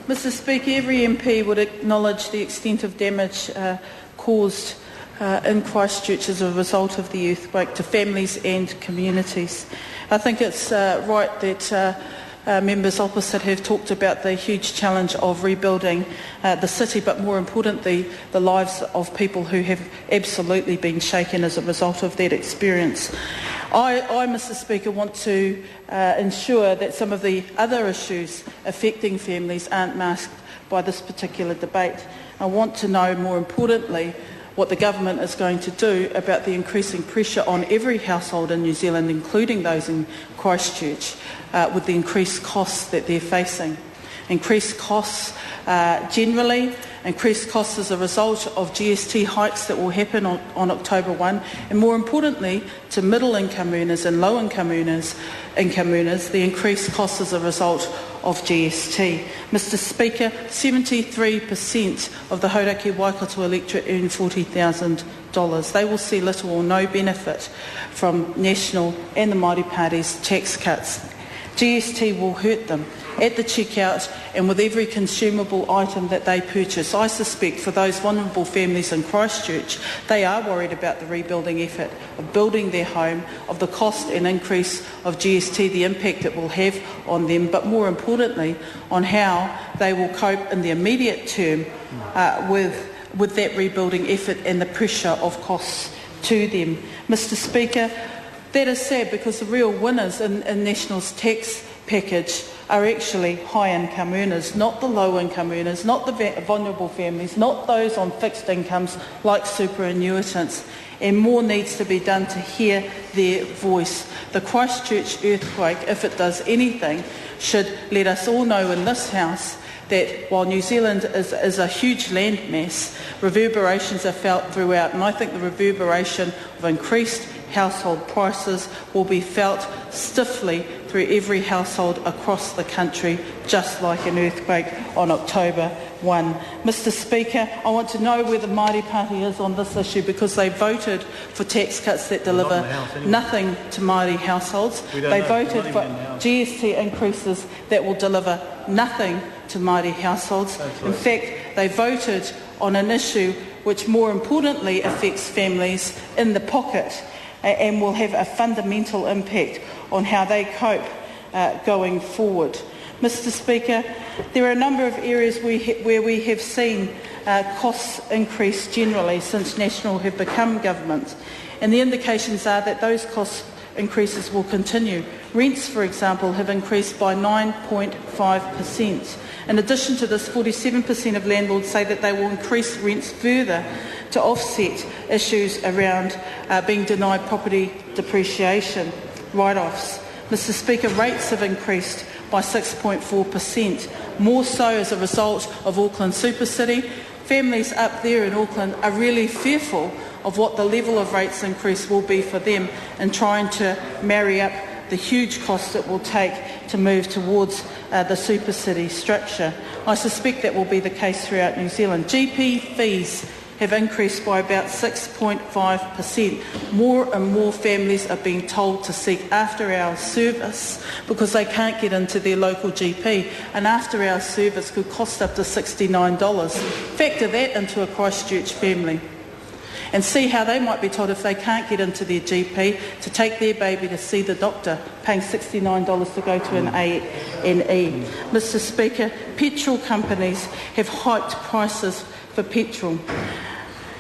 Mr Speaker, every MP would acknowledge the extent of damage caused in Christchurch as a result of the earthquake to families and communities. I think it's right that members opposite have talked about the huge challenge of rebuilding the city, but more importantly, the lives of people who have absolutely been shaken as a result of that experience. I, Mr Speaker, want to ensure that some of the other issues affecting families aren't masked by this particular debate. I want to know, more importantly, what the government is going to do about the increasing pressure on every household in New Zealand, including those in Christchurch, with the increased costs that they're facing. Increased costs generally, increased costs as a result of GST hikes that will happen on October 1, and more importantly, to middle-income earners and low-income earners, the increased costs as a result of GST. Mr Speaker, 73% of the Hauraki Waikato electorate earn $40,000. They will see little or no benefit from National and the Māori Party's tax cuts. GST will hurt them at the checkout and with every consumable item that they purchase. I suspect for those vulnerable families in Christchurch, they are worried about the rebuilding effort of building their home, of the cost and increase of GST, the impact it will have on them, but more importantly, on how they will cope in the immediate term with that rebuilding effort and the pressure of costs to them. Mr Speaker, that is sad because the real winners in National's tax package are actually high-income earners, not the low-income earners, not the vulnerable families, not those on fixed incomes like superannuitants. And more needs to be done to hear their voice. The Christchurch earthquake, if it does anything, should let us all know in this House that while New Zealand is a huge landmass, reverberations are felt throughout, and I think the reverberation of increased household prices will be felt stiffly through every household across the country, just like an earthquake on October 1. Mr Speaker, I want to know where the Māori Party is on this issue, because they voted for tax cuts that deliver nothing to Māori households. They voted for GST increases that will deliver nothing to Māori households. In fact, they voted on an issue which more importantly affects families in the pocket and will have a fundamental impact on how they cope going forward. Mr Speaker, there are a number of areas where we have seen costs increase generally since National have become government, and the indications are that those cost increases will continue. Rents, for example, have increased by 9.5%. In addition to this, 47% of landlords say that they will increase rents further to offset issues around being denied property depreciation write-offs. Mr Speaker, rates have increased by 6.4%, more so as a result of Auckland Super City. Families up there in Auckland are really fearful of what the level of rates increase will be for them in trying to marry up the huge cost it will take to move towards the super city structure. I suspect that will be the case throughout New Zealand. GP fees have increased by about 6.5%. More and more families are being told to seek after-hours service because they can't get into their local GP. An after-hours service could cost up to $69. Factor that into a Christchurch family and see how they might be told if they can't get into their GP to take their baby to see the doctor, paying $69 to go to an A&E. Mr Speaker, petrol companies have hiked prices for petrol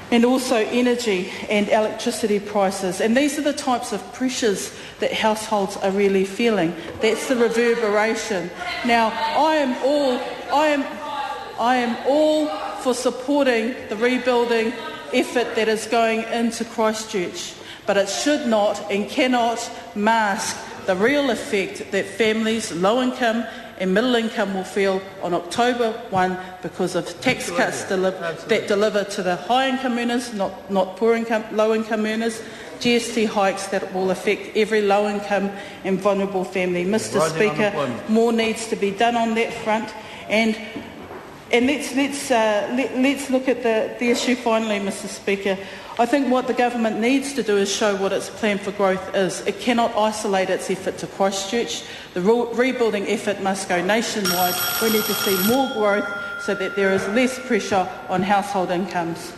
and also energy and electricity prices, and these are the types of pressures that households are really feeling. That's the reverberation. Now, I am all for supporting the rebuilding effort that is going into Christchurch, but it should not and cannot mask the real effect that families, low income and middle income, will feel on October 1 because of tax cuts that deliver to the high income earners, not poor income, low income earners, GST hikes that will affect every low income and vulnerable family. Mr Speaker, more needs to be done on that front, and let's look at the issue finally, Mr Speaker, I think what the government needs to do is show what its plan for growth is. It cannot isolate its effort to Christchurch. The rebuilding effort must go nationwide. We need to see more growth so that there is less pressure on household incomes.